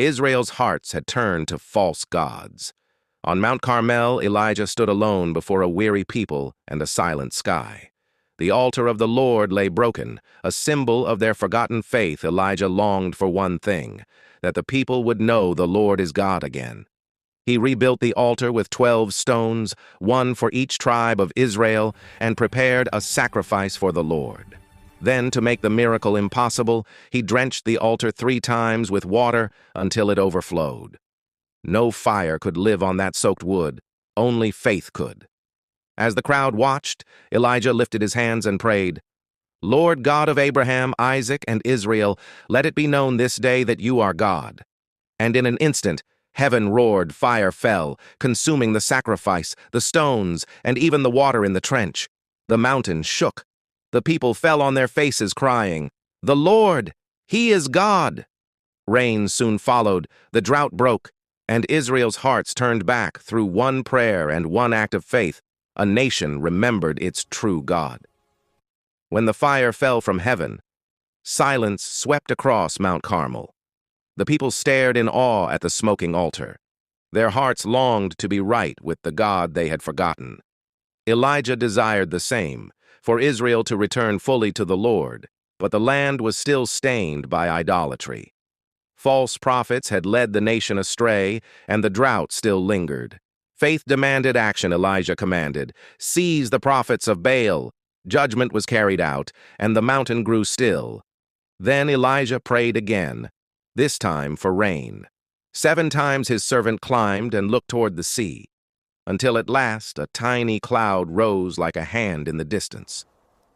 Israel's hearts had turned to false gods. On Mount Carmel, Elijah stood alone before a weary people and a silent sky. The altar of the Lord lay broken, a symbol of their forgotten faith. Elijah longed for one thing, that the people would know the Lord is God again. He rebuilt the altar with 12 stones, one for each tribe of Israel, and prepared a sacrifice for the Lord. Then, to make the miracle impossible, he drenched the altar 3 times with water until it overflowed. No fire could live on that soaked wood, only faith could. As the crowd watched, Elijah lifted his hands and prayed, "Lord God of Abraham, Isaac, and Israel, let it be known this day that you are God." And in an instant, heaven roared, fire fell, consuming the sacrifice, the stones, and even the water in the trench. The mountain shook. The people fell on their faces crying, "The Lord, He is God!" Rain soon followed, the drought broke, and Israel's hearts turned back through one prayer and one act of faith. A nation remembered its true God. When the fire fell from heaven, silence swept across Mount Carmel. The people stared in awe at the smoking altar. Their hearts longed to be right with the God they had forgotten. Elijah desired the same, for Israel to return fully to the Lord, but the land was still stained by idolatry. False prophets had led the nation astray, and the drought still lingered. Faith demanded action. Elijah commanded, "Seize the prophets of Baal." Judgment was carried out, and the mountain grew still. Then Elijah prayed again, this time for rain. 7 times his servant climbed and looked toward the sea, until at last a tiny cloud rose like a hand in the distance.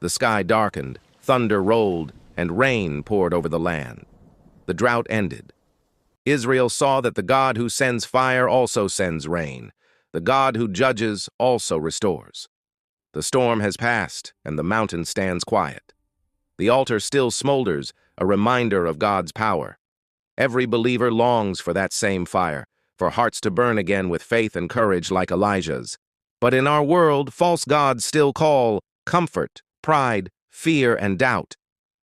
The sky darkened, thunder rolled, and rain poured over the land. The drought ended. Israel saw that the God who sends fire also sends rain. The God who judges also restores. The storm has passed, and the mountain stands quiet. The altar still smolders, a reminder of God's power. Every believer longs for that same fire, for hearts to burn again with faith and courage like Elijah's. But in our world, false gods still call comfort, pride, fear, and doubt.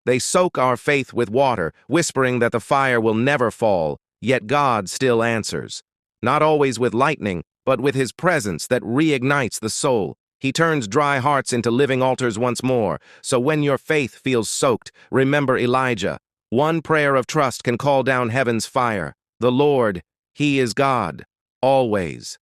They soak our faith with water, whispering that the fire will never fall, yet God still answers. Not always with lightning, but with His presence that reignites the soul. He turns dry hearts into living altars once more. So when your faith feels soaked, remember Elijah. One prayer of trust can call down heaven's fire. The Lord, He is God, always.